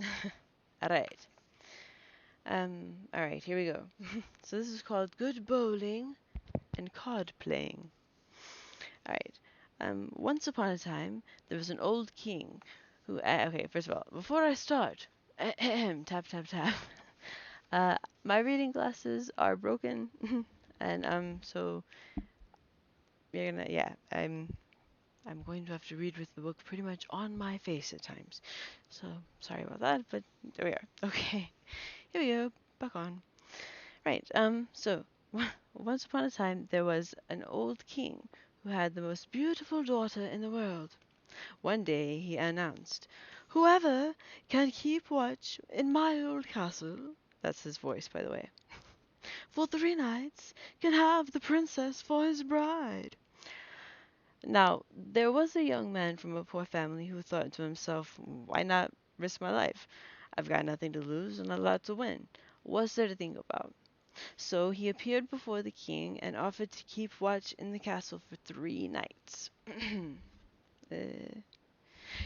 All right. All right, here we go. So this is called Good Bowling and Card Playing. All right. Once upon a time, there was an old king who. Okay, first of all, before I start, tap tap tap. My reading glasses are broken, and so you're gonna, yeah, I'm going to have to read with the book pretty much on my face at times. So sorry about that, but there we are. Okay, here we go. Back on. Right. So once upon a time there was an old king who had the most beautiful daughter in the world. One day he announced, "Whoever can keep watch in my old castle," that's his voice, by the way, "for 3 nights can have the princess for his bride." Now, there was a young man from a poor family who thought to himself, "Why not risk my life? I've got nothing to lose and a lot to win. What's there to think about?" So he appeared before the king and offered to keep watch in the castle for 3 nights. uh,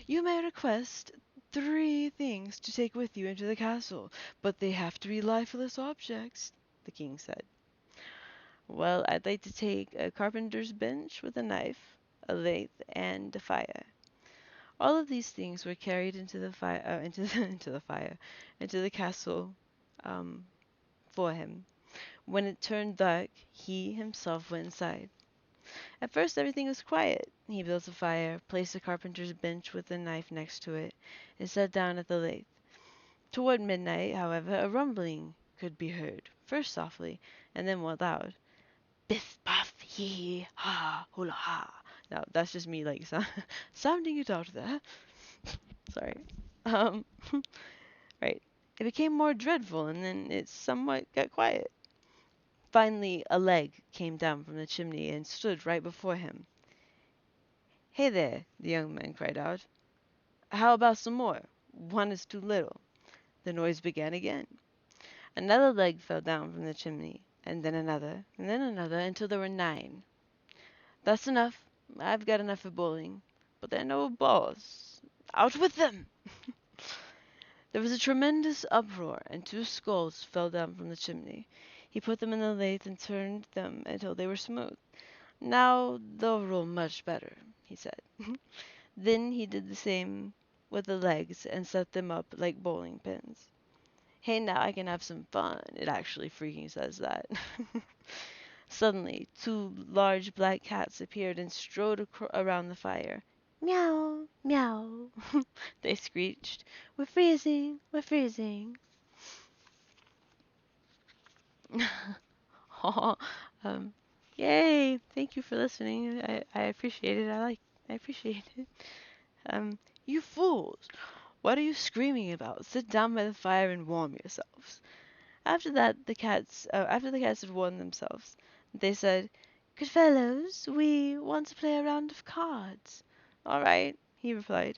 "You may request 3 things to take with you into the castle, but they have to be lifeless objects," the king said. "Well, I'd like to take a carpenter's bench with a knife, a lathe, and a fire." All of these things were carried into the fire, into the castle, um, for him. When it turned dark, he himself went inside. At first, everything was quiet. He built a fire, placed a carpenter's bench with a knife next to it, and sat down at the lathe. Toward midnight, however, a rumbling could be heard, first softly, and then more loud. Biff, baff, hee hee, ha, hula ha. Now, that's just me, like, sounding it out there. Sorry. Um, right. It became more dreadful, and then it somewhat got quiet. Finally, a leg came down from the chimney and stood right before him. "Hey there," the young man cried out. "How about some more? One is too little." The noise began again. Another leg fell down from the chimney, and then another, until there were 9. "That's enough. I've got enough for bowling. But there are no balls. Out with them!" There was a tremendous uproar, and 2 skulls fell down from the chimney. He put them in the lathe and turned them until they were smooth. "Now they'll roll much better," he said. Then he did the same with the legs and set them up like bowling pins. "Hey, now I can have some fun." It actually freaking says that. Suddenly, 2 large black cats appeared and strode around the fire. "Meow, meow," they screeched. "We're freezing, we're freezing." Aw, um, yay! Thank you for listening. I appreciate it. I appreciate it. You fools! What are you screaming about? Sit down by the fire and warm yourselves." After the cats had warmed themselves, they said, "Good fellows, we want to play a round of cards." "All right," he replied,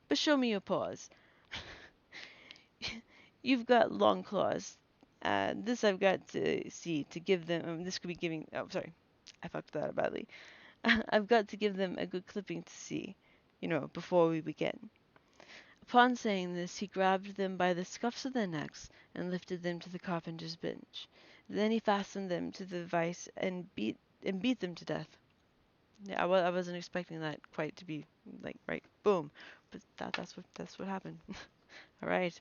"but show me your paws." "You've got long claws. This I've got to see to give them. This could be giving. Oh, sorry, I fucked that up badly. I've got to give them a good clipping to see, before we begin." Upon saying this, he grabbed them by the scuffs of their necks and lifted them to the carpenter's bench. Then he fastened them to the vise and beat them to death. Yeah, I wasn't expecting that quite to be like right, boom, but that's what happened. All right.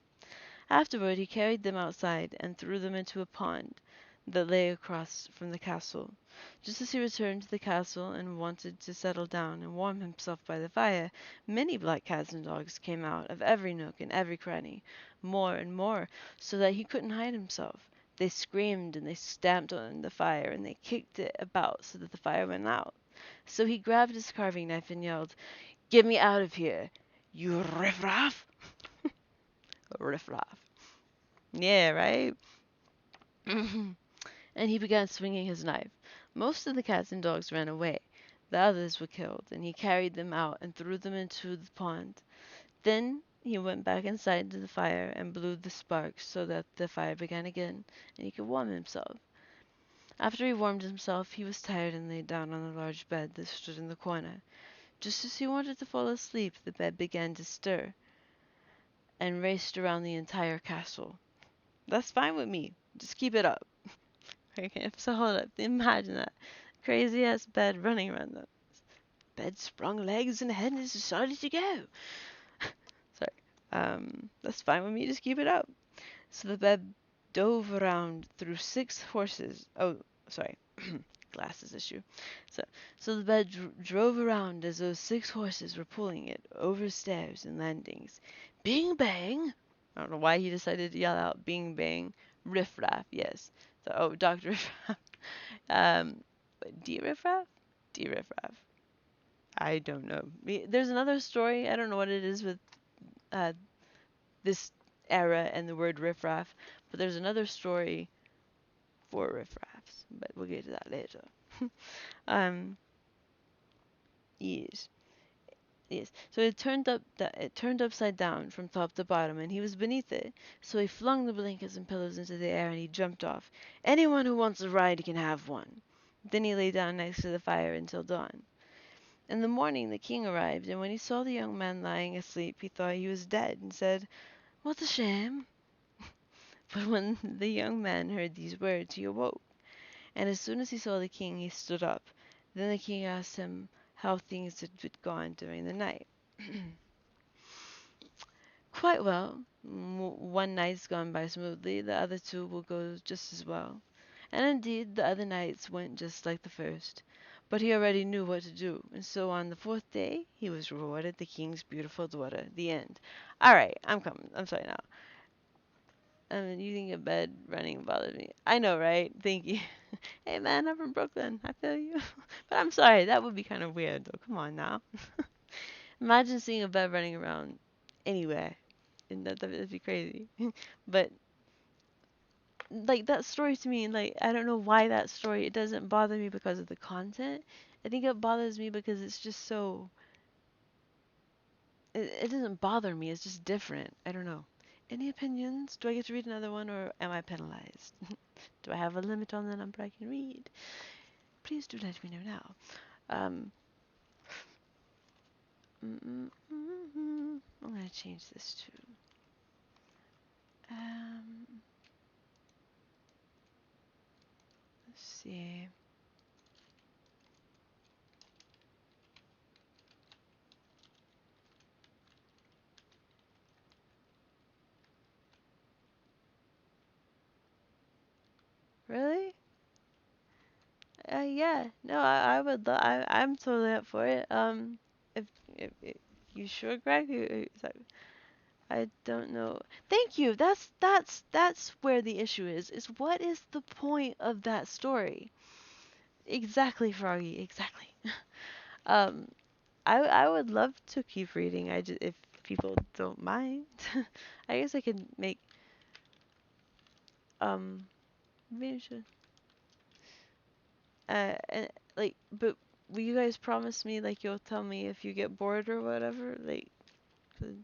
Afterward, he carried them outside and threw them into a pond that lay across from the castle. Just as he returned to the castle and wanted to settle down and warm himself by the fire, many black cats and dogs came out of every nook and every cranny, more and more, so that he couldn't hide himself. They screamed and they stamped on the fire and they kicked it about so that the fire went out. So he grabbed his carving knife and yelled, "Get me out of here, you riffraff!" Riffraff. Yeah, right? And he began swinging his knife. Most of the cats and dogs ran away. The others were killed, and he carried them out and threw them into the pond. Then he went back inside to the fire and blew the sparks so that the fire began again, and he could warm himself. After he warmed himself, he was tired and lay down on a large bed that stood in the corner. Just as he wanted to fall asleep, the bed began to stir. and raced around the entire castle. That's fine with me. Just keep it up. Okay, so hold up. Imagine that. Crazy ass bed running around the bed, sprung legs and head, and is decided to go. Sorry. That's fine with me. Just keep it up. So the bed dove around through 6 horses. Oh, sorry. Glasses issue. So, so the bed drove around as though 6 horses were pulling it over stairs and landings. Bing bang! I don't know why he decided to yell out bing bang. Riff raff, yes. So, oh, Dr. Riff Raff. Um, D Riff Raff? D Riff Raff. I don't know. There's another story. I don't know what it is with uh, this era and the word riff raff, but there's another story for riff raffs, but we'll get to that later. um, yes, yes. So it turned upside down from top to bottom, and he was beneath it. So he flung the blankets and pillows into the air, and he jumped off. Anyone who wants a ride can have one. Then he lay down next to the fire until dawn. In the morning the king arrived, and when he saw the young man lying asleep, he thought he was dead, and said, "What a shame!" But when the young man heard these words, he awoke, and as soon as he saw the king, he stood up. Then the king asked him how things had gone during the night. Quite well. One night's gone by smoothly, the other two will go just as well. And indeed, the other nights went just like the first. But he already knew what to do, and so on the 4th day, he was rewarded the king's beautiful daughter. The end. Alright, I'm coming. I'm sorry now. Using a bed running bothers me. I know, right? Thank you. Hey man, I'm from Brooklyn. I feel you. But I'm sorry, that would be kind of weird though. Come on now. Imagine seeing a bed running around anywhere. And that'd be crazy. But like that story to me, like I don't know why that story it doesn't bother me because of the content. I think it bothers me because it's just so it doesn't bother me, it's just different. I don't know. Any opinions? Do I get to read another one or am I penalized? Do I have a limit on the number I can read? Please do let me know now. Um, I'm gonna change this to um, let's see. Really? Yeah. No, I would. I'm totally up for it. If if you sure, Greg? I don't know. Thank you. That's where the issue is. Is what is the point of that story? Exactly, Froggy. Exactly. Um, I would love to keep reading. I just if people don't mind, I guess I could make maybe I should and like but will you guys promise me like you'll tell me if you get bored or whatever like 'cause,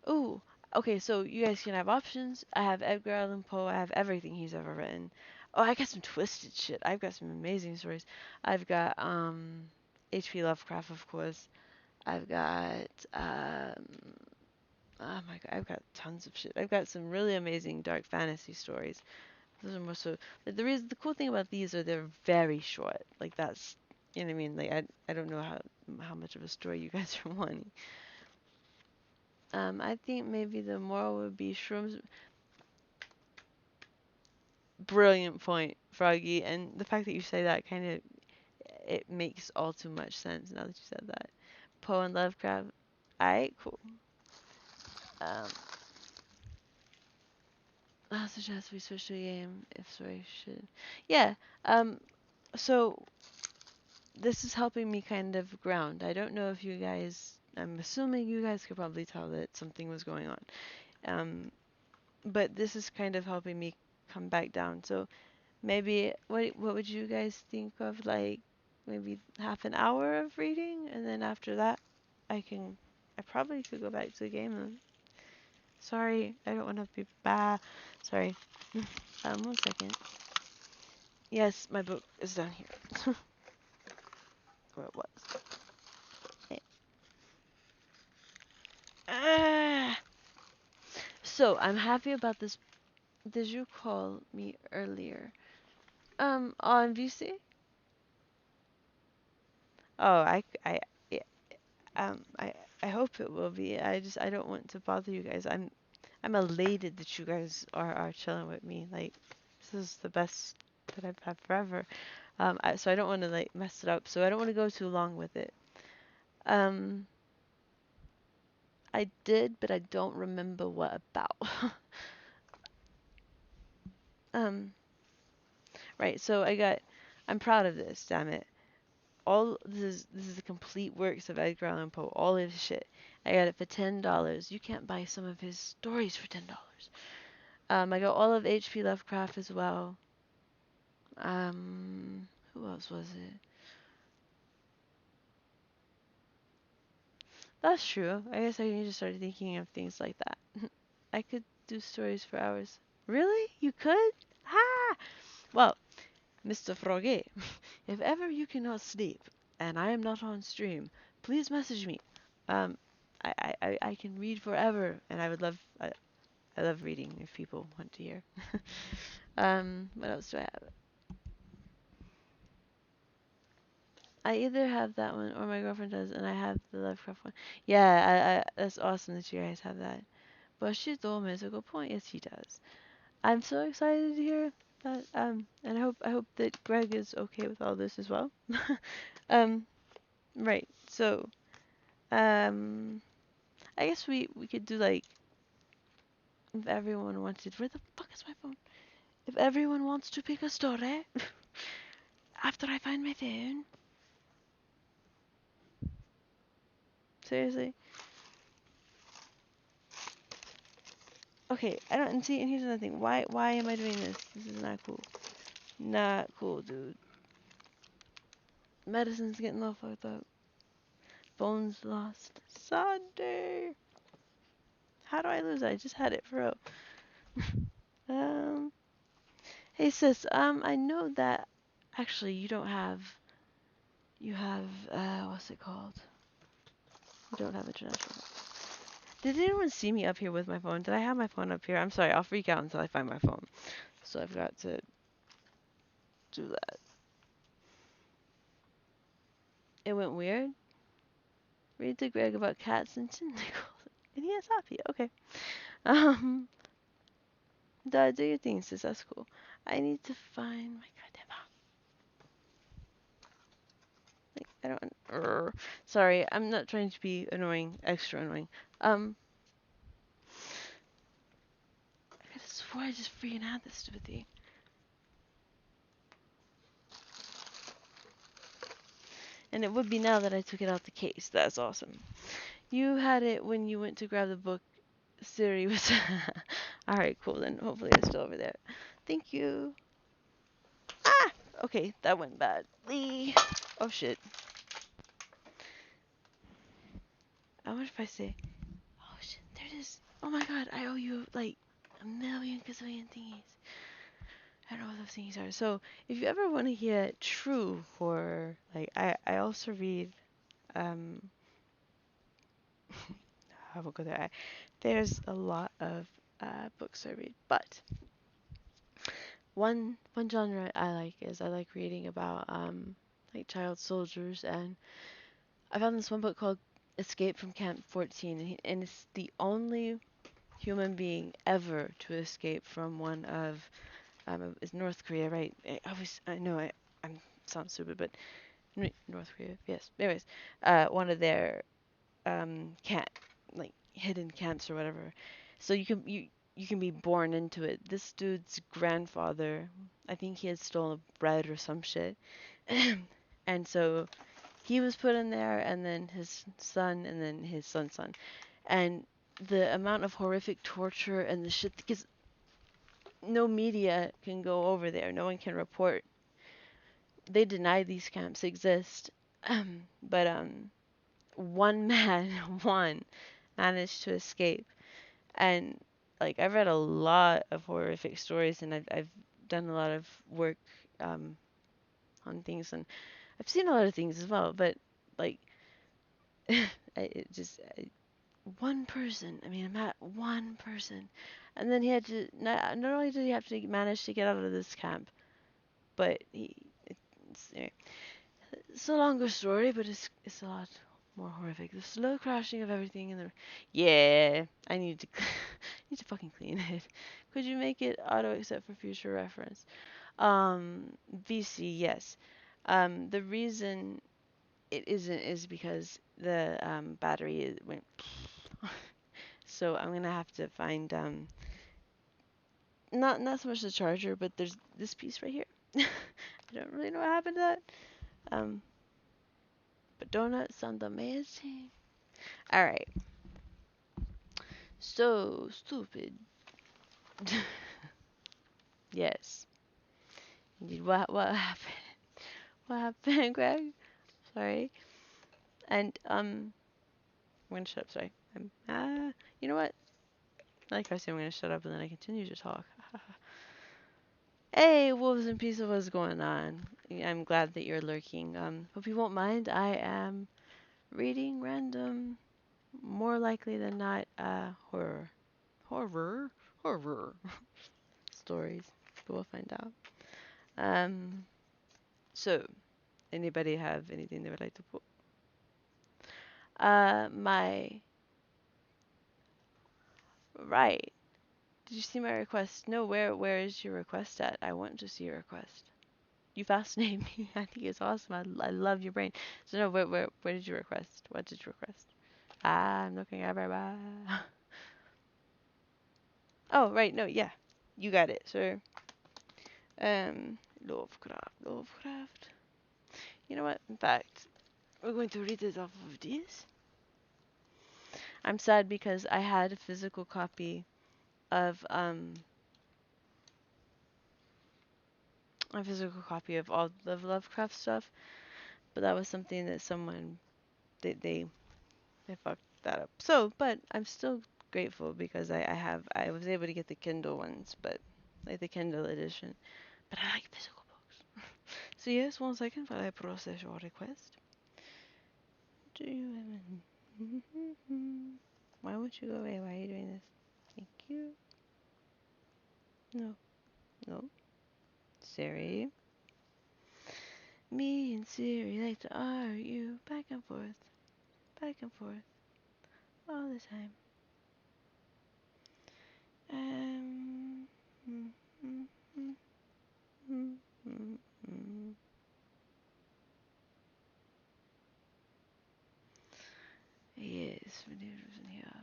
ooh, okay, so you guys can have options. I have Edgar Allan Poe. I have everything he's ever written. Oh, I got some twisted shit. I've got some amazing stories. I've got H.P. Lovecraft, of course. I've got oh my god, I've got tons of shit. I've got some really amazing dark fantasy stories. Those are more so. Like, the cool thing about these are they're very short. Like that's you know what I mean. Like I don't know how much of a story you guys are wanting. I think maybe the moral would be shrooms. Brilliant point, Froggy. And the fact that you say that kind of it makes all too much sense now that you said that. Poe and Lovecraft. Alright, cool. Um, I suggest we switch to a game if story should. Yeah. Um. So this is helping me kind of ground. I don't know if you guys. I'm assuming you guys could probably tell that something was going on. Um. But this is kind of helping me come back down. So maybe what would you guys think of like maybe half an hour of reading and then after that I probably could go back to the game then. Sorry, I don't want to be bad. Sorry. 1 second. Yes, my book is down here. Where it was. Okay. So I'm happy about this. Did you call me earlier? On VC? Oh, yeah, I hope it will be. I don't want to bother you guys. I'm elated that you guys are chilling with me. Like, this is the best that I've had forever. So I don't want to like mess it up. So I don't want to go too long with it. Um, I did, but I don't remember what about. um, right. So I'm proud of this. Damn it. All this is the complete works of Edgar Allan Poe. All of his shit. I got it for $10. You can't buy some of his stories for $10. I got all of H.P. Lovecraft as well. Who else was it? That's true. I guess I need to start thinking of things like that. I could do stories for hours. Really? You could? Ha! Well, Mr. Froggy, if ever you cannot sleep and I am not on stream, please message me. Um, I can read forever, and I love reading if people want to hear. What else do I have? I either have that one or my girlfriend does, and I have the Lovecraft one. Yeah, that's awesome that you guys have that. But she told me it's a good point. Yes, he does. I'm so excited to hear that. And I hope that Greg is okay with all this as well. um, right. So, um, I guess we could do like if everyone wanted. Where the fuck is my phone? If everyone wants to pick a story after I find my phone. Seriously. Okay, I don't and see. And here's another thing. Why am I doing this? This is not cool. Not cool, dude. Medicine's getting all fucked up. Phone's lost. Sunday. How do I lose it? I just had it for real. Um. Hey sis. I know that actually you don't have. You have. What's it called? You don't have international. Did anyone see me up here with my phone? Did I have my phone up here? I'm sorry. I'll freak out until I find my phone. So I've got to do that. It went weird. Read to Greg about cats and tentacles. And he is happy. Okay. Um. Do your thing, sis. That's cool. I need to find my goddamn like, I don't. Sorry, I'm not trying to be annoying, extra annoying. I could have swore I just freaking had this stupid thing. And it would be now that I took it out the case. That's awesome. You had it when you went to grab the book. Siri was. Alright, cool then. Hopefully it's still over there. Thank you. Ah! Okay, that went badly. Oh shit. I wonder if I say. Oh shit, there it is. Oh my god, I owe you like a million gazillion thingies. I don't know what those things are. So if you ever want to hear true horror, like I also read I will go there. There's a lot of books I read, but one genre I like is I like reading about like child soldiers, and I found this one book called Escape from Camp 14, and it's the only human being ever to escape from one of it's North Korea, right? I know I'm sound stupid, but North Korea, yes. Anyways, one of their camp, like hidden camps or whatever. So you can be born into it. This dude's grandfather, I think he had stolen bread or some shit, and so he was put in there, and then his son, and then his son's son, and the amount of horrific torture and the shit because no media can go over there. No one can report. They deny these camps exist. But one man, one, managed to escape. And like I've read a lot of horrific stories, and I've done a lot of work um, on things, and I've seen a lot of things as well. But like, it just one person. I mean, one person. And then he had to, not only did he have to manage to get out of this camp, but anyway, it's a longer story, but it's a lot more horrific. The slow crashing of everything in the, yeah, I need to need to fucking clean it. Could you make it auto accept for future reference? VC, yes. The reason it isn't is because the battery went. So I'm gonna have to find not so much the charger, but there's this piece right here. I don't really know what happened to that. Um, but donuts sound amazing. All right. So stupid. Yes. Indeed. What happened? What happened, Greg? Sorry. And I'm gonna shut up. Sorry. You know what? Like I said, I'm gonna shut up and then I continue to talk. Hey, wolves and pizza, what's going on? I'm glad that you're lurking. Hope you won't mind. I am reading random, more likely than not, horror, horror stories. But we'll find out. Um, so anybody have anything they would like to put? My right. Did you see my request? No, where is your request at? I want to see your request. You fascinate me. I think it's awesome. I love your brain. So no, where did you request? What did you request? I'm looking at my. Oh right, no, yeah, you got it, sir. Lovecraft. You know what? In fact, we're going to read it off of this. I'm sad because I had a physical copy of all the Lovecraft stuff, but that was something that someone they fucked that up. So, but I'm still grateful because I was able to get the Kindle ones, but like the Kindle edition. But I like physical books. So yes, 1 second while I process your request. Do you Why won't you go away? Why are you doing this? Thank you. No, no. Siri. Me and Siri like to argue back and forth, all the time. Um. mm, mm, mm, mm, mm, mm. Yes, yeah.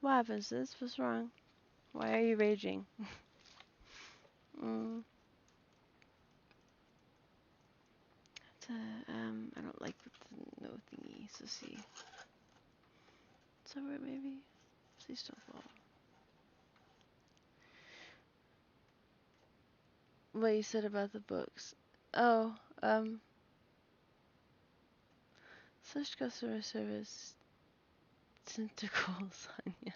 What happens, sis? What's wrong? Why are you raging? Mm. I don't like the no thingy. So see. Somewhere maybe. Please don't fall. What you said about the books. Oh, such customer service tentacles on you.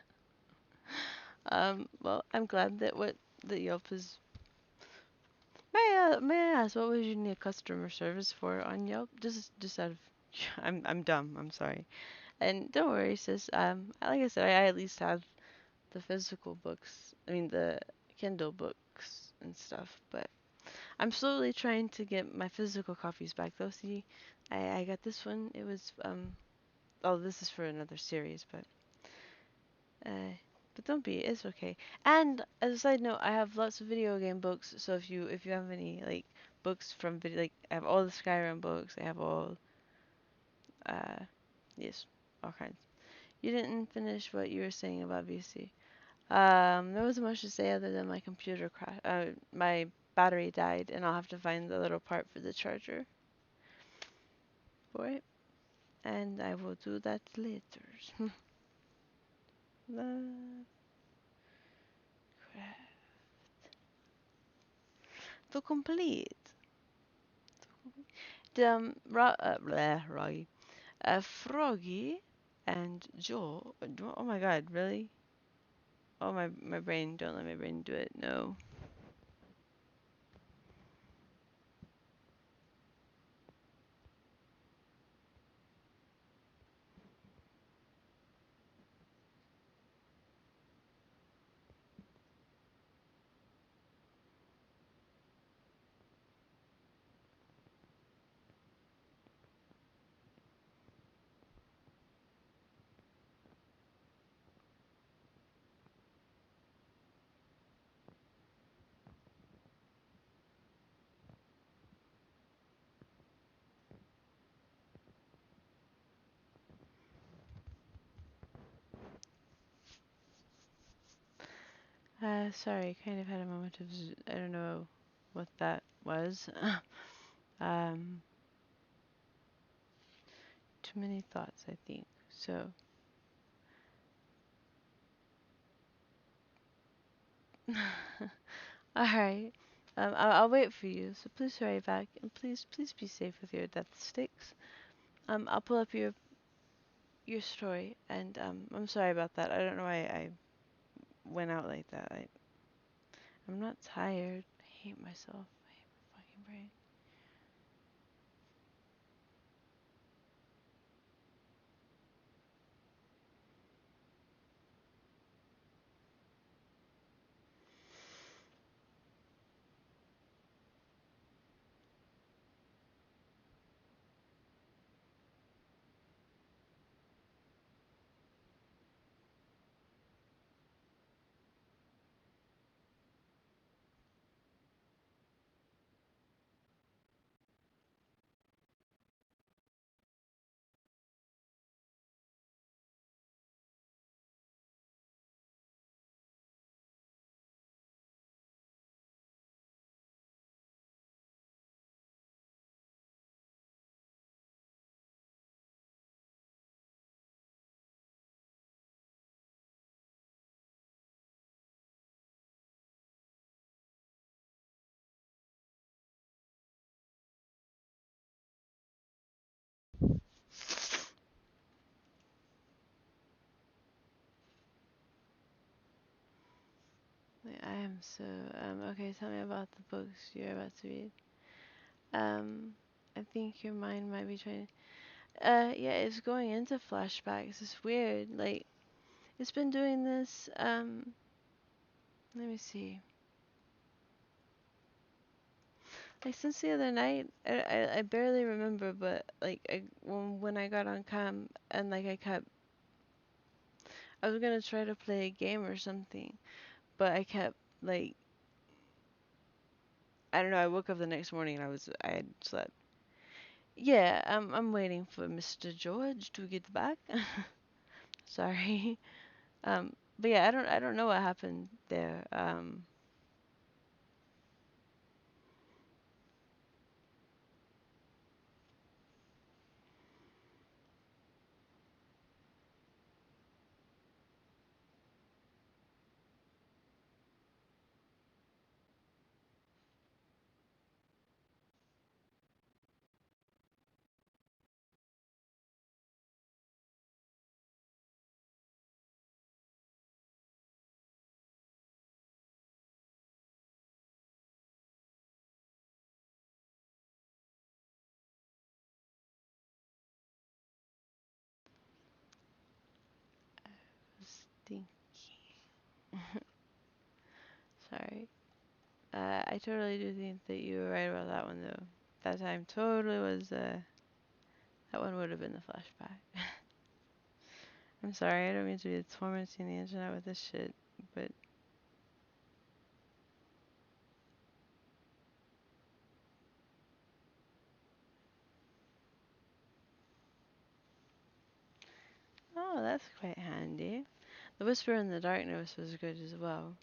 Well, I'm glad that that Yelp is. May I ask what would you need customer service for on Yelp? Just out of, I'm dumb. I'm sorry. And don't worry, sis. Like I said, I at least have the physical books. I mean the Kindle books and stuff. But I'm slowly trying to get my physical copies back. Though, see, I got this one. It was Oh, this is for another series, uh, but don't be. It's okay. And as a side note, I have lots of video game books. So if you have any like books from video, like I have all the Skyrim books. I have all uh yes, all kinds. You didn't finish what you were saying about VC. There wasn't much to say other than my computer crash. My battery died, and I'll have to find the little part for the charger for it, and I will do that later. Love crap. To complete. Roggy. Froggy and Joe. Oh my god, really? Oh, my brain. Don't let my brain do it. No. Sorry, kind of had a moment of I don't know what that was. um, Too many thoughts, I think. So, all right. I'll wait for you. So please hurry back, and please be safe with your death sticks. I'll pull up your story, and I'm sorry about that. I don't know why I went out like that. I'm not tired. I hate myself. I hate my fucking brain. I am so okay. Tell me about the books you're about to read. Um, I think your mind might be trying. Yeah, it's going into flashbacks. It's weird. Like it's been doing this. Let me see. Like since the other night, I barely remember, but like when I got on cam and like I was gonna try to play a game or something, but I kept like I don't know. I woke up the next morning and I had slept. Yeah, I'm waiting for Mr. George to get back. Sorry. But yeah, I don't know what happened there. Was thinking. Sorry. I totally do think that you were right about that one though. That time totally was. That one would have been the flashback. I'm sorry. I don't mean to be tormenting the internet with this shit, but oh, that's quite handy. The Whisper in the Darkness was good as well.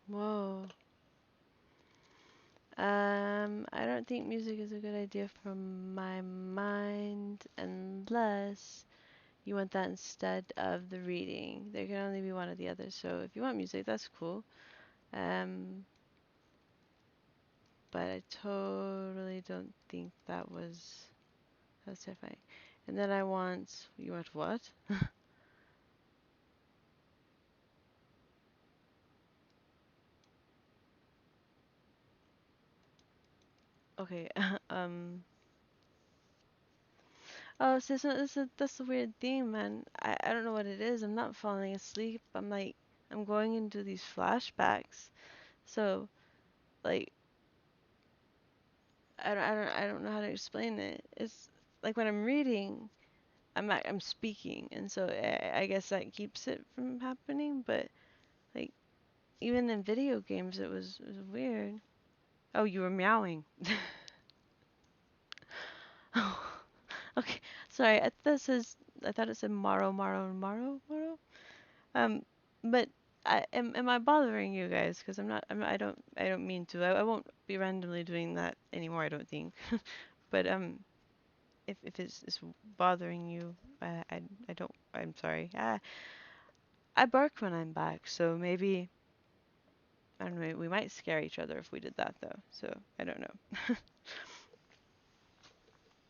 Whoa. I don't think music is a good idea for my mind unless you want that instead of the reading. There can only be one or the other. So if you want music, that's cool. Um, but I totally don't think that's terrifying. And then you want what? Okay. um. Oh, so that's the weird thing, man. I don't know what it is. I'm not falling asleep. I'm going into these flashbacks. So like I don't know how to explain it. It's like when I'm reading, I'm speaking, and so I guess that keeps it from happening. But like even in video games, it was weird. Oh, you were meowing. Oh, okay. Sorry. I thought it said Maro. Um, but am I bothering you guys? Because I don't mean to. I won't be randomly doing that anymore. I don't think. But if it's bothering you, I don't. I'm sorry. I bark when I'm back, so maybe I don't know. We might scare each other if we did that though. So I don't know.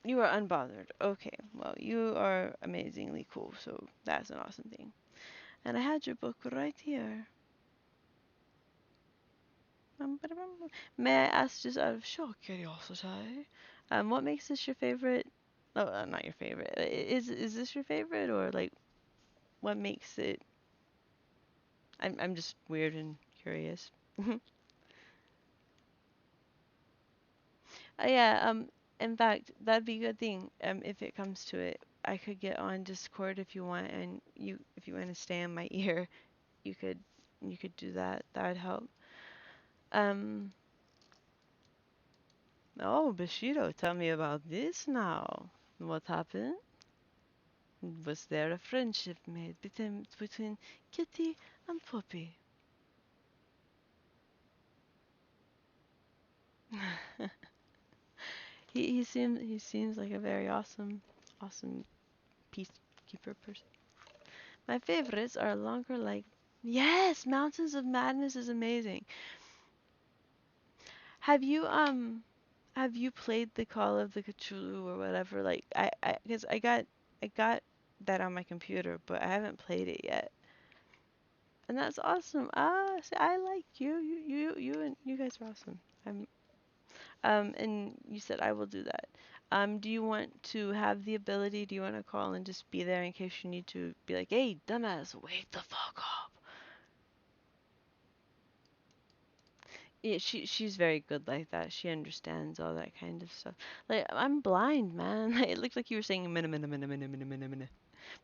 You are unbothered. Okay. Well, you are amazingly cool. So that's an awesome thing. And I had your book right here. May I ask, just out of sheer curiosity, what makes this your favorite? Oh, not your favorite. Is this your favorite, or like what makes it? I'm just weird and curious. Yeah. In fact, that'd be a good thing. If it comes to it, I could get on Discord if you want, and if you want to stay in my ear, you could, you could do that. That would help. Um. Oh, Bushido, tell me about this now. What happened? Was there a friendship made between Kitty and Poppy? He seems like a very awesome peacekeeper person. My favorites are longer like yes, Mountains of Madness is amazing. Have you have you played the Call of the Cthulhu or whatever? Like I because I got that on my computer, but I haven't played it yet. And that's awesome. Ah, see, I like you. You and you guys are awesome. I'm and you said I will do that. Do you want to have the ability? Do you want to call and just be there in case you need to be like, hey, dumbass, wake the fuck up. Yeah, she's very good like that. She understands all that kind of stuff. Like I'm blind, man. It looked like you were saying minna minna minna minna minna minna minna.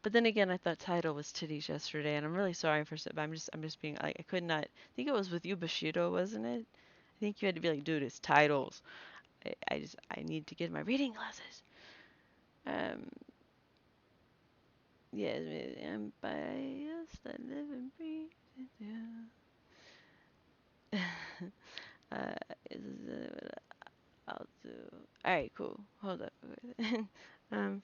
But then again, I thought title was titties yesterday, and I'm really sorry for but I'm just being like I could not. I think it was with you, Bushido, wasn't it? I think you had to be like, dude, it's titles. I need to get my reading glasses. Um, yes, I'm biased. I live and breathe with you. uh, is what I'll do. All right, cool. Hold up. um.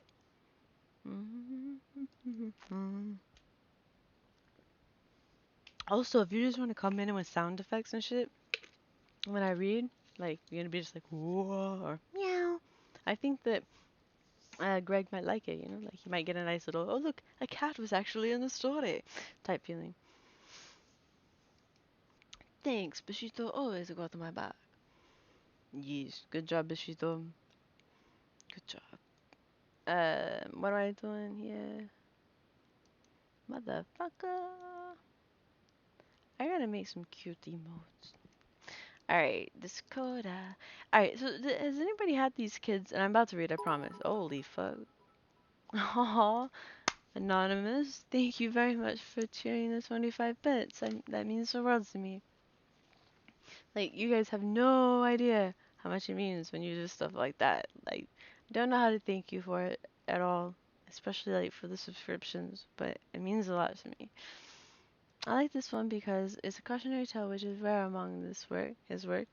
Also, if you just want to come in with sound effects and shit when I read, like you're gonna be just like whoa or meow. I think that Greg might like it. Like he might get a nice little oh look, a cat was actually in the story type feeling. Thanks, Bishito always got my back. Yes, good job, Bishito. Good job. What am I doing here? Motherfucker. I gotta make some cute emotes. Alright, this coda. Alright, so has anybody had these kids? And I'm about to read, I promise. Holy fuck. Aw, Anonymous, thank you very much for cheering the 25 bits. That means the world to me. Like, you guys have no idea how much it means when you do stuff like that. Like, I don't know how to thank you for it at all, especially like for the subscriptions, but it means a lot to me. I like this one because it's a cautionary tale, which is rare among his work,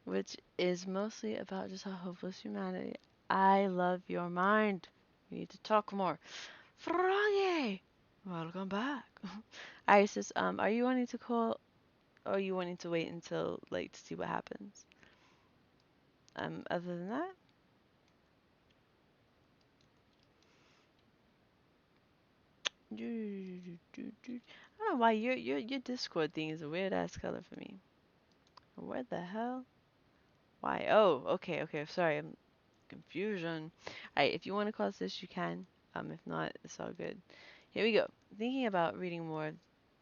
which is mostly about just how hopeless humanity. I love your mind. We need to talk more. Froggy, welcome back. Isis, are you wanting to call, or are you wanting to wait until like to see what happens? Other than that, I don't know why your Discord thing is a weird ass color for me. Where the hell? Why? Oh, okay, okay. Sorry, I'm confusion. Alright, if you want to cause this, you can. If not, it's all good. Here we go. Thinking about reading more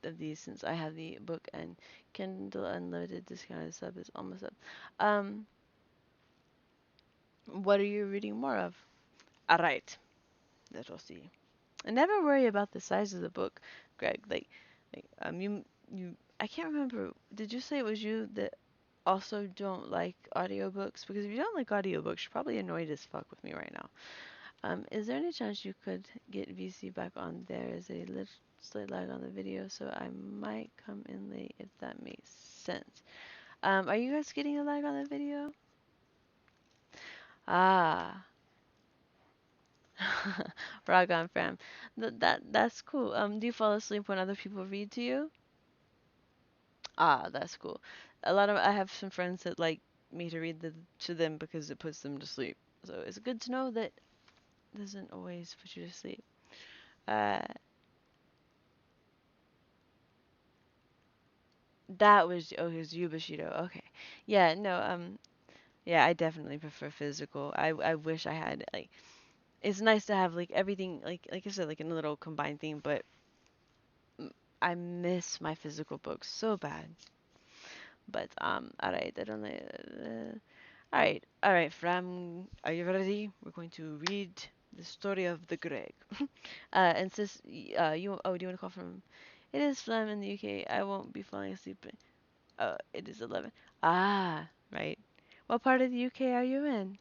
of these since I have the book and Kindle Unlimited discounted sub is almost up. Um, what are you reading more of? Alright, let us see. And never worry about the size of the book, Greg. You. I can't remember. Did you say it was you that also don't like audiobooks? Because if you don't like audiobooks, you're probably annoyed as fuck with me right now. Is there any chance you could get VC back on? There is a little slight lag on the video, so I might come in late if that makes sense. Are you guys getting a lag on the video? Ah, rock on, fam. That's cool. Do you fall asleep when other people read to you? Ah, that's cool. I have some friends that like me to read to them because it puts them to sleep. So it's good to know that it doesn't always put you to sleep. Uh, that was it was Yubashido. Okay. Yeah, no, yeah, I definitely prefer physical. I wish I had like it's nice to have like everything like I said like in a little combined thing, but mm, I miss my physical books so bad. But all right, I don't know. All right, Fram, are you ready? We're going to read the story of the Greg. And sis, you do you want to call from? It is Flam in the UK. I won't be falling asleep. It is 11. Ah, right. What part of the UK are you in?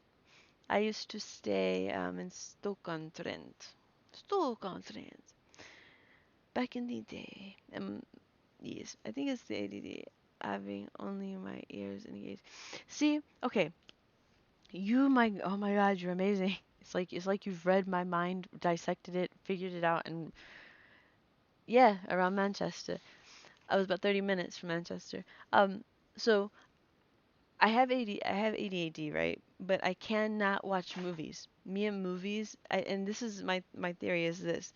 I used to stay in Stoke-on-Trent. Stoke-on-Trent. Back in the day. Yes, I think it's the ADD. Having only my ears engaged. See, okay. Oh my God, you're amazing. It's like you've read my mind, dissected it, figured it out, and yeah, around Manchester. I was about 30 minutes from Manchester. So I have ADHD, right? But I cannot watch movies. Me and movies, and this is my theory is this.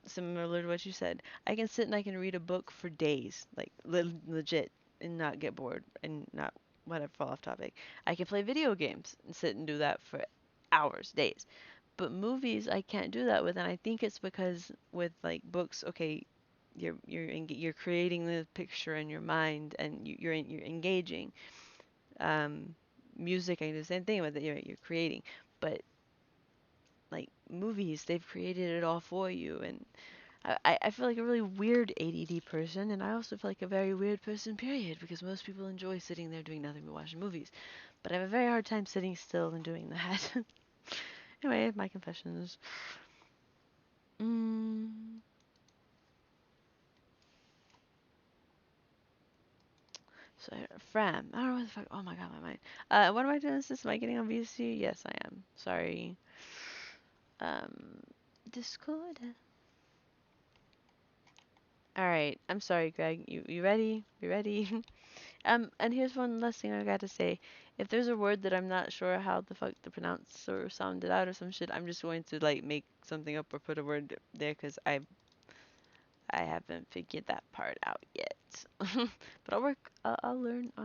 Similar to what you said, I can sit and I can read a book for days, like legit, and not get bored and not whatever fall off topic. I can play video games and sit and do that for hours, days. But movies, I can't do that with, and I think it's because with like books, okay, you're creating the picture in your mind and you're engaging. Um, Music, I do the same thing with it. You're creating, but like movies, they've created it all for you, and I feel like a really weird ADD person, and I also feel like a very weird person, period, because most people enjoy sitting there doing nothing but watching movies. But I have a very hard time sitting still and doing that. Anyway, my confessions. Mm, so, Fram. I don't know what the fuck. Oh my god, my mind. What am I doing this? Am I getting on VC? Yes, I am. Sorry. Um, Discord. All right. I'm sorry, Greg. You ready? You ready? And here's one last thing I gotta say. If there's a word that I'm not sure how the fuck to pronounce or sound it out or some shit, I'm just going to like make something up or put a word there because I haven't figured that part out yet. But I'll work. I'll learn how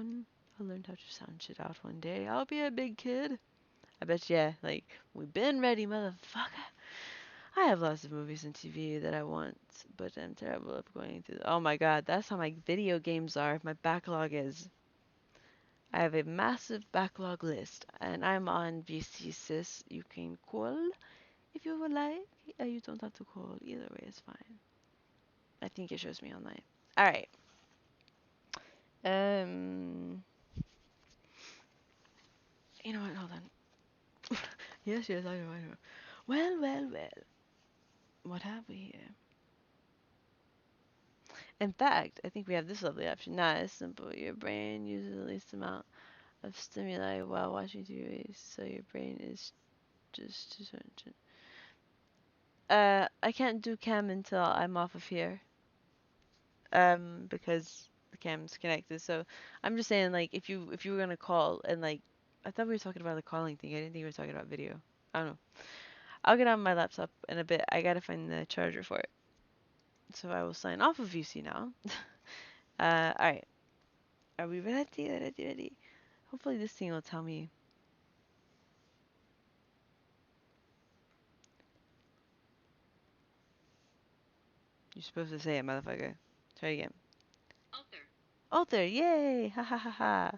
to sound shit out one day. I'll be a big kid. I bet yeah. Like we've been ready, motherfucker. I have lots of movies and TV that I want, but I'm terrible at going through. Oh my god, that's how my video games are. My backlog is. I have a massive backlog list, and I'm on VC Sis. You can call if you would like. You don't have to call. Either way is fine. I think it shows me online. All right. Um. You know what? Hold on. Yes, yes, I know, I know. Well, well, well. What have we here? In fact, I think we have this lovely option. Not as simple. Your brain uses the least amount of stimuli while watching TV, so your brain is just. I can't do cam until I'm off of here. Because the cam's connected. So I'm just saying, like, if you were gonna call and like, I thought we were talking about the calling thing. I didn't think we were talking about video. I don't know. I'll get on my laptop in a bit. I gotta find the charger for it. So I will sign off of UC now. All right. Are we ready? Ready? Ready? Hopefully this thing will tell me. You're supposed to say it, motherfucker. Try again. Alter, yay! Ha ha ha ha.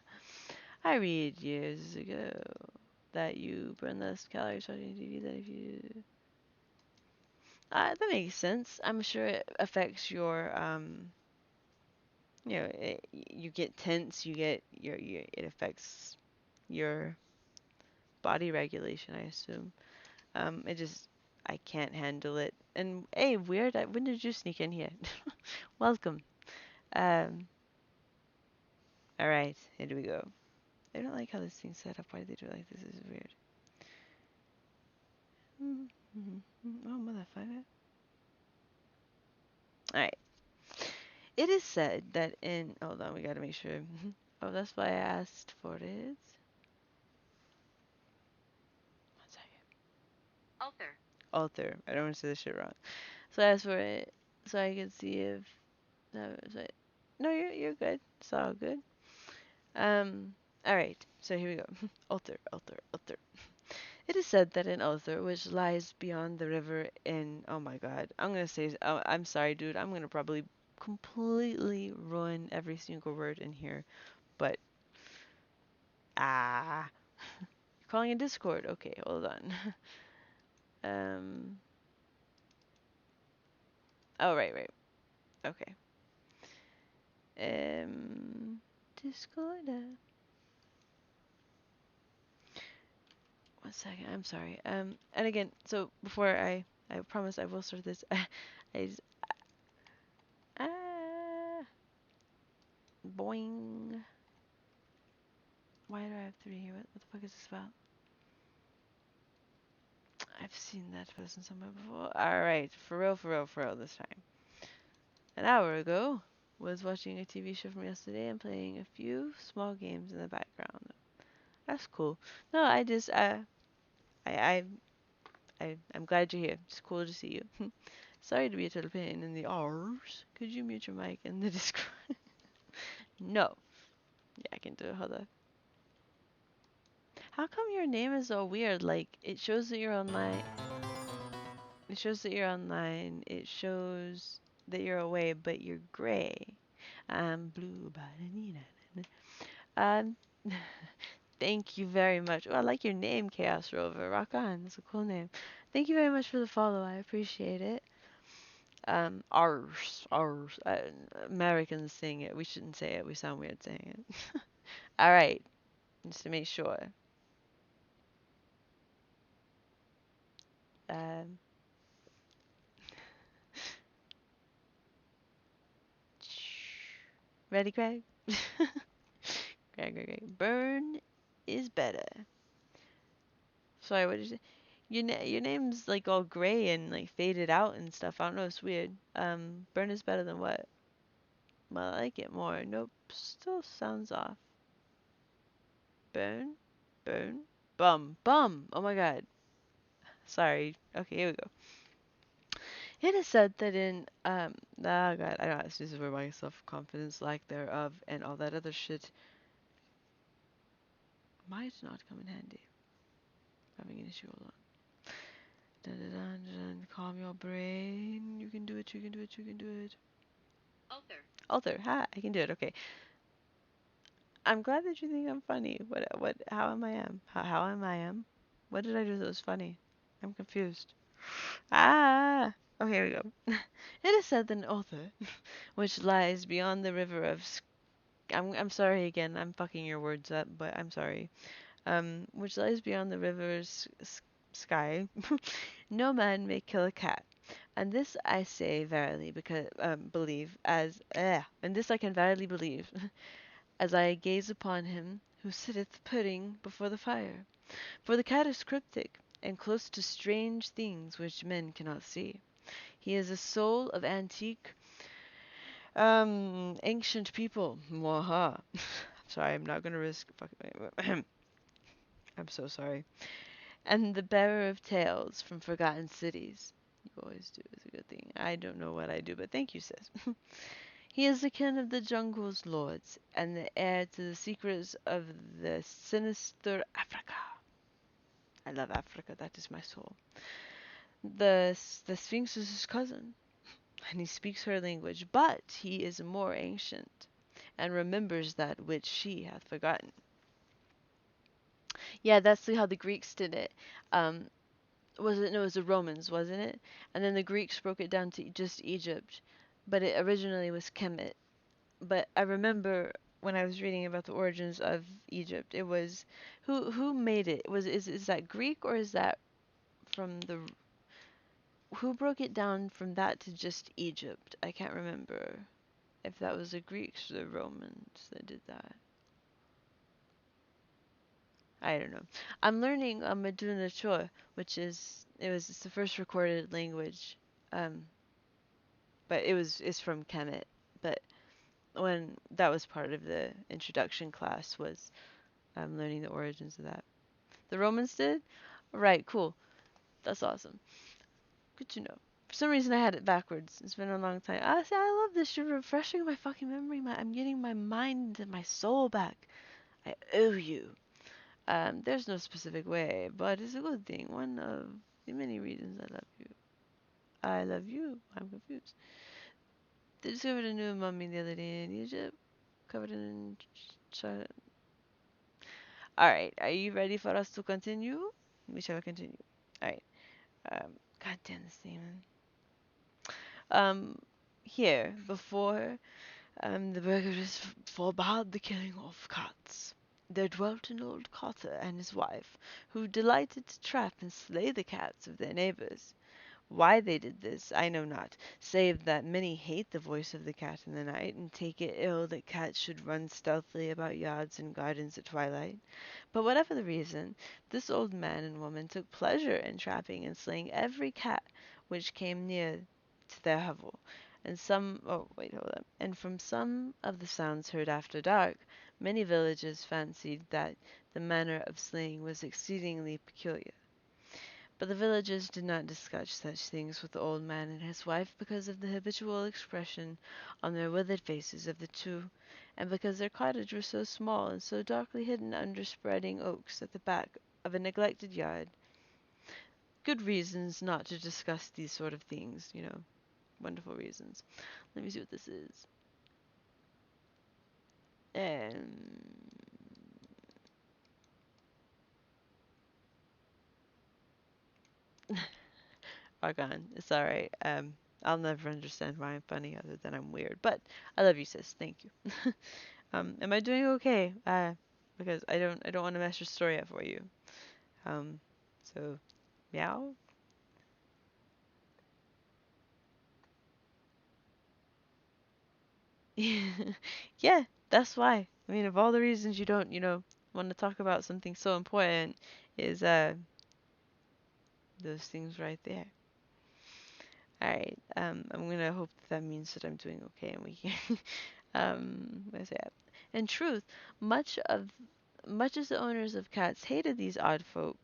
I read years ago that you burn less calories watching TV than if you. That makes sense. I'm sure it affects your you get tense, you get it affects your body regulation, I assume. It just I can't handle it. And hey, weird. When did you sneak in here? Welcome. Um, all right, here we go. I don't like how this thing's set up. Why did they do it like this? This is weird. Oh, motherfucker. All right. It is said that in. Hold on, we gotta make sure. Oh, that's why I asked for it. One second. Alter. I don't want to say this shit wrong. So I asked for it so I could see if that was it. No, you're good. It's all good. Um. All right. So here we go. Alter. Alter. Alter. It is said that in Uther, which lies beyond the river in, oh my god, I'm gonna say, oh, I'm sorry, dude, I'm gonna probably completely ruin every single word in here, but, you're calling a Discord, okay, hold on. um, oh, right, okay. Discord, one second, I'm sorry. And again, so before I promise I will start this, I just, ah, boing. Why do I have three here? What the fuck is this about? I've seen that person somewhere before. Alright, for real this time. An hour ago, was watching a TV show from yesterday and playing a few small games in the background. That's cool. No, I just, I, I'm glad you're here. It's cool to see you. Sorry to be a total pain in the arse. Could you mute your mic in the Discord? No. Yeah, I can do it. Hold on. How come your name is so weird? Like, it shows that you're online. It shows that you're online. It shows that you're away, but you're gray. I'm blue, um, thank you very much. Oh, I like your name, Chaos Rover. Rock on. That's a cool name. Thank you very much for the follow. I appreciate it. Ours. Americans saying it. We shouldn't say it. We sound weird saying it. All right. Just to make sure. Um, ready, Craig? Great. Burn is better. Sorry, what did you say? Your name's like all gray and like faded out and stuff. I don't know, it's weird. Burn is better than what? Well, I like it more. Nope, still sounds off. Burn, burn, bum. Oh my god. Sorry. Okay, here we go. It is said that in oh god, I don't. This is where my self-confidence, lack thereof, and all that other shit might not come in handy. Having an issue. Hold on. Dun, dun, dun, dun. Calm your brain. You can do it. You can do it. You can do it. Alter. Ha! I can do it. Okay. I'm glad that you think I'm funny. What? How am I am? How am I am? What did I do that was funny? I'm confused. Ah. Okay, here we go. It is said that an author, which lies beyond the river of. I'm sorry again. I'm fucking your words up, but I'm sorry. Which lies beyond the river's sky. No man may kill a cat. And this I say verily, because believe as and this I can verily believe, as I gaze upon him who sitteth pudding before the fire. For the cat is cryptic, and close to strange things which men cannot see. He is a soul of antique, ancient people. Mwaha. Sorry, I'm not gonna risk. I'm so sorry. And the bearer of tales from forgotten cities. You always do is a good thing. I don't know what I do, but thank you, sis. He is the kin of the jungle's lords, and the heir to the secrets of the sinister Africa. I love Africa, that is my soul. The Sphinx is his cousin, and he speaks her language, but he is more ancient, and remembers that which she hath forgotten. Yeah, that's how the Greeks did it. Um, was it? No, it was the Romans, wasn't it? And then the Greeks broke it down to just Egypt, but it originally was Kemet. But I remember when I was reading about the origins of Egypt, it was who made it? Is that Greek or is that from the who broke it down from that to just Egypt? I can't remember if that was the Greeks or the Romans that did that. I don't know. I'm learning Maduna Cho, which is it's the first recorded language, um, but it's from Kemet. But when that was part of the introduction class was learning the origins of that. The Romans did? Right, cool. That's awesome. Good to know. For some reason I had it backwards. It's been a long time. See, I love this. You're refreshing my fucking memory. I'm getting my mind and my soul back. I owe you. There's no specific way, but it's a good thing. One of the many reasons I love you. I love you. I'm confused. They discovered a new mummy the other day in Egypt, covered in chocolate. All right, are you ready for us to continue? We shall continue. All right. God damn this demon. Um, here before the burghers forbade the killing of cats. There dwelt an old cotter and his wife, who delighted to trap and slay the cats of their neighbors. Why they did this I know not, save that many hate the voice of the cat in the night, and take it ill that cats should run stealthily about yards and gardens at twilight. But whatever the reason, this old man and woman took pleasure in trapping and slaying every cat which came near to their hovel. And hold on. And from some of the sounds heard after dark, many villagers fancied that the manner of slaying was exceedingly peculiar. But the villagers did not discuss such things with the old man and his wife because of the habitual expression on their withered faces of the two, and because their cottage was so small and so darkly hidden under spreading oaks at the back of a neglected yard. Good reasons not to discuss these sort of things, you know. Wonderful reasons. Let me see what this is. Argon, it's alright. I'll never understand why I'm funny other than I'm weird. But I love you, sis. Thank you. Am I doing okay? Because I don't want to mess your story up for you. Um, so meow. Yeah, that's why. I mean, of all the reasons you don't, want to talk about something so important, is those things right there. All right. I'm gonna hope that means that I'm doing okay and we can. What is that? In truth, much of much as the owners of cats hated these odd folk,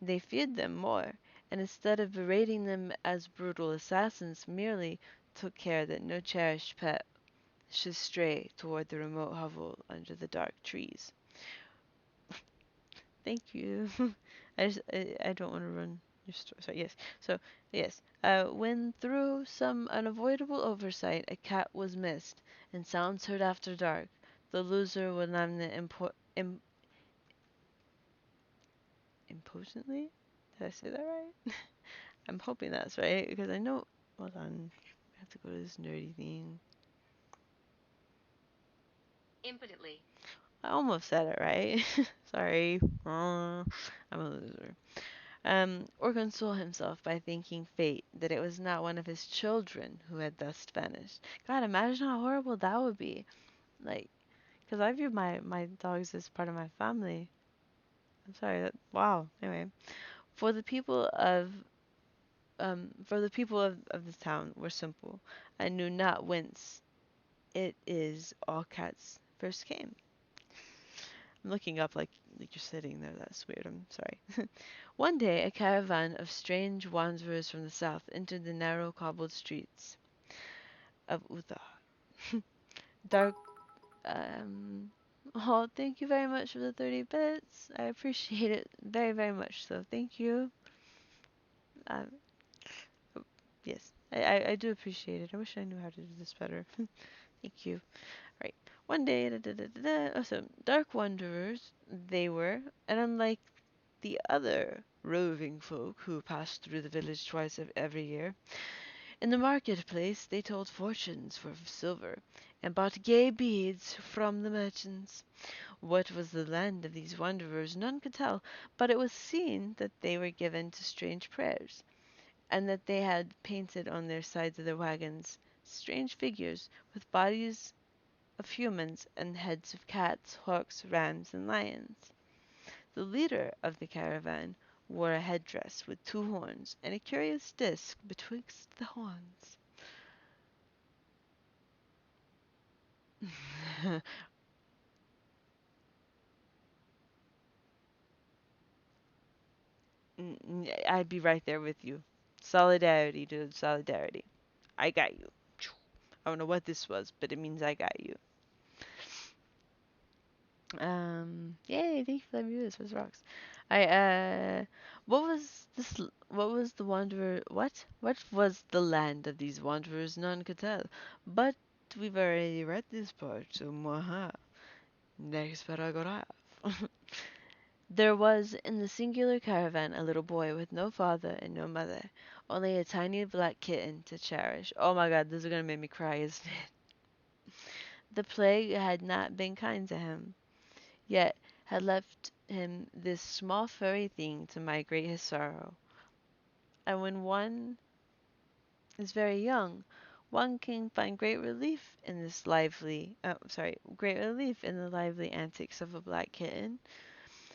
they feared them more, and instead of berating them as brutal assassins, merely took care that no cherished pet should stray toward the remote hovel under the dark trees. Thank you. I don't want to run your story. So yes. So yes. When through some unavoidable oversight a cat was missed and sounds heard after dark, the loser would name it impotently. Did I say that right? I'm hoping that's right because I know. Hold on. I have to go to this nerdy thing. Impotently. I almost said it right. Sorry. I'm a loser. or console himself by thanking fate that it was not one of his children who had thus vanished. God, imagine how horrible that would be. Like, because I view my dogs as part of my family. I'm sorry. Wow. Anyway, for the people of of the town were simple, and knew not whence it is all cats first came. I'm looking up like you're sitting there. That's weird. I'm sorry. One day, a caravan of strange wanderers from the south entered the narrow cobbled streets of Utah. Dark. Oh, thank you very much for the 30 bits. I appreciate it very, very much. So, thank you. Um, yes, I do appreciate it. I wish I knew how to do this better. Thank you. Right. One day, oh, so dark wanderers they were, and unlike the other roving folk who passed through the village twice every year, in the marketplace they told fortunes for silver, and bought gay beads from the merchants. What was the land of these wanderers none could tell, but it was seen that they were given to strange prayers, and that they had painted on their sides of their wagons strange figures with bodies of humans and heads of cats, hawks, rams, and lions. The leader of the caravan wore a headdress with two horns and a curious disc betwixt the horns. I'd be right there with you. Solidarity, dude, solidarity. I got you. I don't know what this was, but it means I got you. Yay, thank you for that view. This was rocks. I, what was this, what was the wanderer, what was the land of these wanderers? None could tell. But we've already read this part, so mwaha. Next paragraph. There was in the singular caravan a little boy with no father and no mother, only a tiny black kitten to cherish. Oh my god, this is gonna make me cry, isn't it? The plague had not been kind to him, yet had left him this small furry thing to migrate his sorrow. And when one is very young, one can find great relief in the lively antics of a black kitten.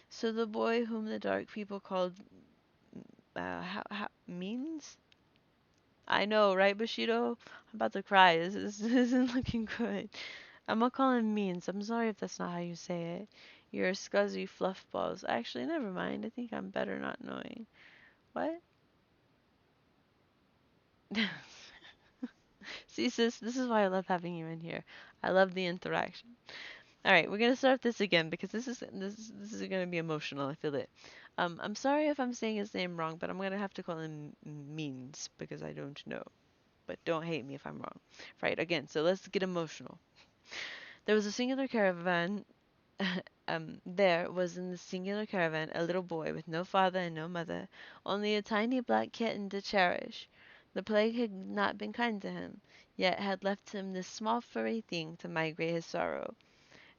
So the boy whom the dark people called means. I know, right, Bushido? I'm about to cry. This isn't looking good. I'm gonna call him means. I'm sorry if that's not how you say it. You're scuzzy fluff balls. Actually, never mind. I think I'm better not knowing. What? See, sis, this is why I love having you in here. I love the interaction. All right, we're gonna start this again because this is gonna be emotional. I feel it. I'm sorry if I'm saying his name wrong, but I'm gonna have to call him Means because I don't know. But don't hate me if I'm wrong. Right, again. So let's get emotional. There was a singular caravan. There was in the singular caravan a little boy with no father and no mother, only a tiny black kitten to cherish. The plague had not been kind to him, yet had left him this small furry thing to migrate his sorrow.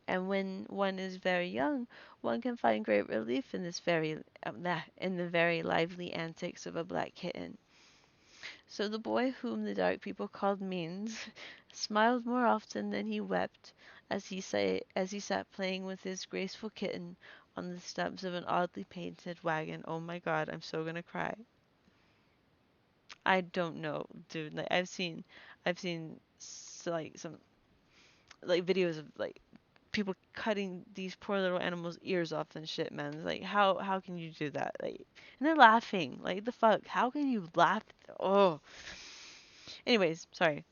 And when one is very young, one can find great relief in in the very lively antics of a black kitten. So the boy whom the dark people called Means smiled more often than he wept as he sat playing with his graceful kitten on the steps of an oddly painted wagon. Oh my god, I'm so gonna cry. I don't know, dude. Like I've seen some like videos of like people cutting these poor little animals' ears off and shit, man. It's like how can you do that? Like, and they're laughing. Like the fuck? How can you laugh? Oh. Anyways, sorry.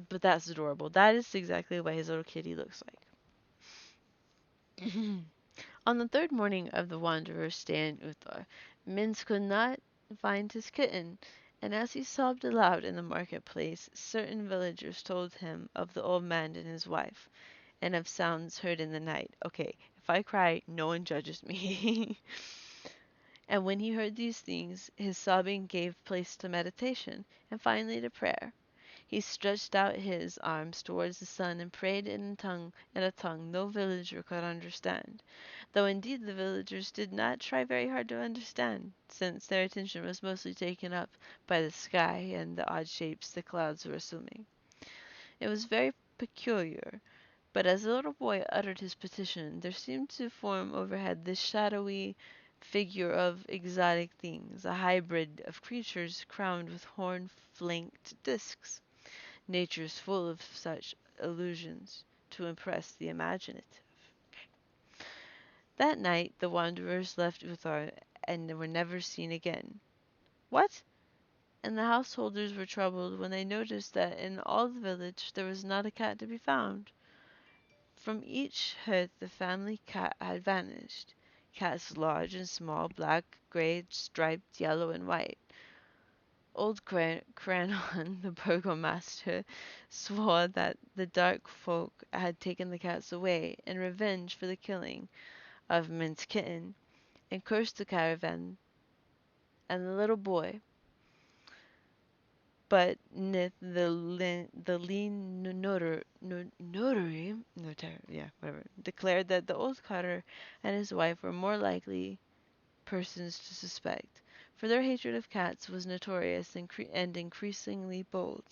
But that's adorable. That is exactly what his little kitty looks like. On the third morning of the wanderer's stay in Uthar, Minsk could not find his kitten, and as he sobbed aloud in the marketplace, certain villagers told him of the old man and his wife, and of sounds heard in the night. Okay, if I cry, no one judges me. And when he heard these things, his sobbing gave place to meditation, and finally to prayer. He stretched out his arms towards the sun and prayed in a tongue no villager could understand. though indeed the villagers did not try very hard to understand, since their attention was mostly taken up by the sky and the odd shapes the clouds were assuming. It was very peculiar, but as the little boy uttered his petition, there seemed to form overhead this shadowy figure of exotic things, a hybrid of creatures crowned with horn-flanked discs. Nature's full of such illusions to impress the imaginative. That night the wanderers left Uthar and were never seen again. What? And the householders were troubled when they noticed that in all the village there was not a cat to be found. From each hut the family cat had vanished. Cats large and small, black, gray, striped, yellow, and white. Old Cranon, the burgomaster, swore that the dark folk had taken the cats away in revenge for the killing of Mint Kitten, and cursed the caravan and the little boy. But Nith, the lean notary, yeah, whatever, declared that the old carter and his wife were more likely persons to suspect, for their hatred of cats was notorious and increasingly bold.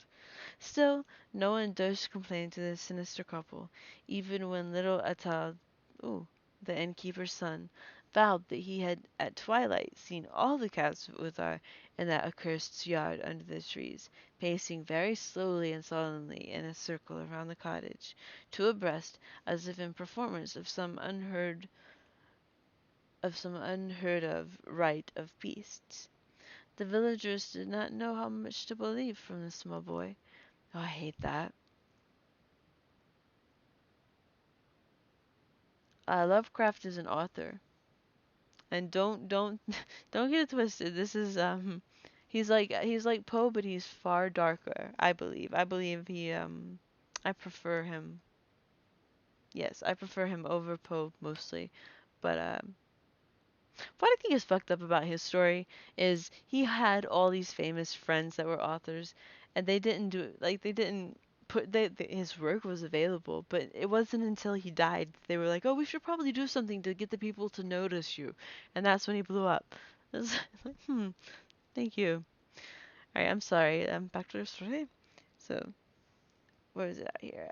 Still, no one durst complain to this sinister couple, even when little Atal, ooh, the innkeeper's son, vowed that he had at twilight seen all the cats of Uthar in that accursed yard under the trees, pacing very slowly and solemnly in a circle around the cottage, two abreast, as if in performance of some unheard of rite of beasts. The villagers did not know how much to believe from the small boy. Oh, I hate that. Lovecraft is an author, and don't don't get it twisted. This is he's like Poe, but he's far darker. I believe. I prefer him. Yes, I prefer him over Poe mostly, but what I think is fucked up about his story is he had all these famous friends that were authors, and they didn't do like they didn't put his work was available, but it wasn't until he died they were like, oh, we should probably do something to get the people to notice you, and that's when he blew up. It's like, thank you. All right, I'm sorry. I'm back to the story. So where is it out here?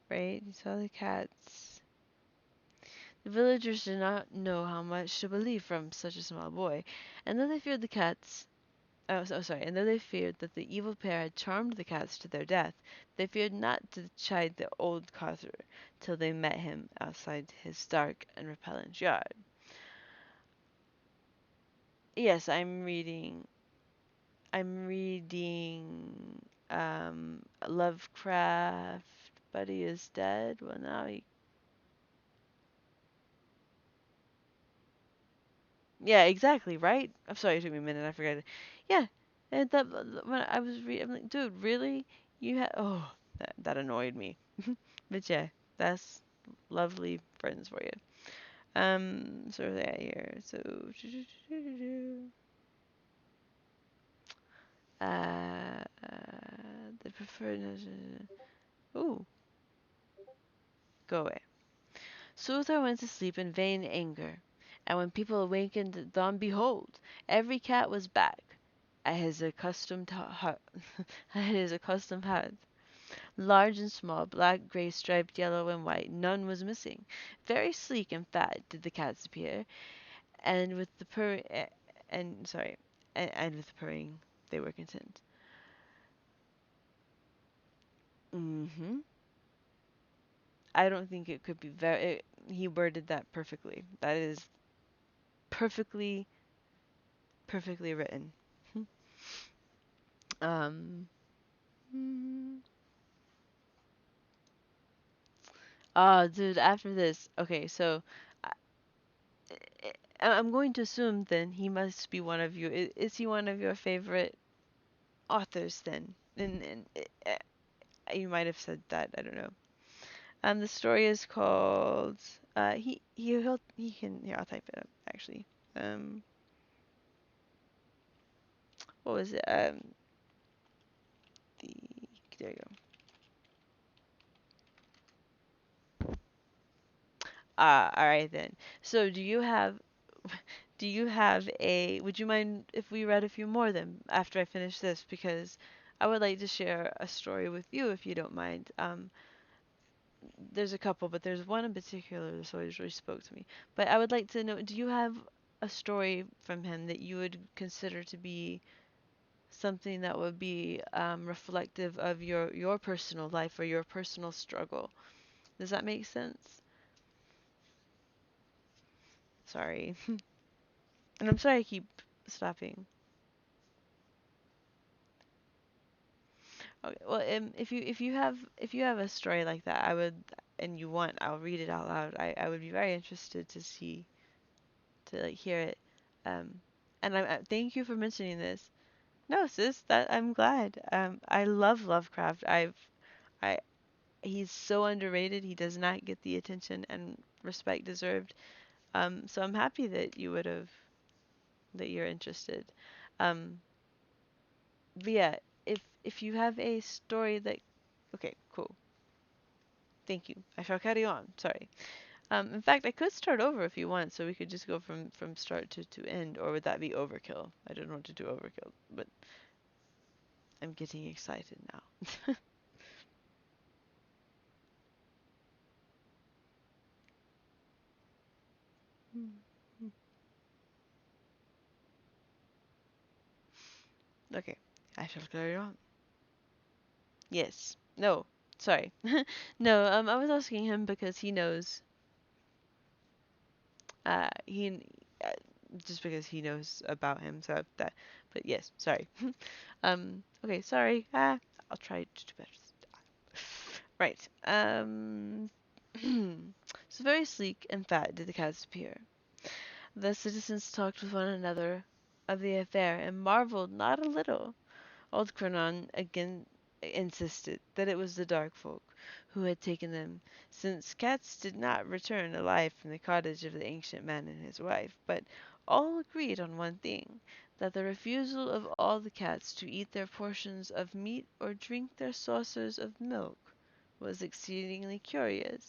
Right, you saw the cats. The villagers did not know how much to believe from such a small boy, and though they feared the cats, and though they feared that the evil pair had charmed the cats to their death, they feared not to chide the old carter till they met him outside his dark and repellent yard. Yes, I'm reading Lovecraft, but he is dead. Well, now he. Yeah, exactly, right? I'm sorry, it took me a minute. I forgot it. Yeah, and that when I was reading, I'm like, dude, really? You had that annoyed me. But yeah, that's lovely friends for you. So yeah, here. So the preferred. Ooh, go away. Sulthar went to sleep in vain anger, and when people awakened at dawn, behold, every cat was back at his accustomed hut, at his accustomed hut. Large and small, black, gray, striped, yellow, and white, none was missing. Very sleek and fat did the cats appear, and with the purr, and sorry, and with the purring, they were content. Mm-hmm. I don't think it could be he worded that perfectly. That is perfectly, perfectly written. um. mm, Dude, after this, okay, so I, I'm going to assume then he must be one of you. Is he one of your favorite authors then? And you might have said that. I don't know. The story is called. He can. Here, I'll type it up actually. Um, what was it? The There you go. All right then. So do you have a, would you mind if we read a few more then after I finish this? Because I would like to share a story with you if you don't mind. There's a couple, but there's one in particular that's always really spoke to me. But I would like to know, do you have a story from him that you would consider to be something that would be reflective of your personal life or your personal struggle? Does that make sense? Sorry. And I'm sorry I keep stopping. Okay, well, if you have a story like that, I would, and you want, I'll read it out loud. I would be very interested to see, to like hear it. Um, and I thank you for mentioning this. No, sis, that I'm glad. I love Lovecraft. I he's so underrated. He does not get the attention and respect deserved. So I'm happy that you would have, that you're interested. Um, but yeah, if you have a story that, okay, cool. Thank you. I shall carry on. Sorry. In fact, I could start over if you want, so we could just go from start to end, or would that be overkill? I don't want to do overkill, but I'm getting excited now. Okay, I shall carry on. Yes. No. Sorry. No. I was asking him because he knows. He uh, just because he knows about him. So that. But yes. Sorry. Okay. Sorry. I'll try to do better. Right. So very sleek and fat did the cats appear. The citizens talked with one another of the affair and marveled not a little. Old Cronon again insisted that it was the dark folk who had taken them, since cats did not return alive from the cottage of the ancient man and his wife, but all agreed on one thing, that the refusal of all the cats to eat their portions of meat or drink their saucers of milk was exceedingly curious.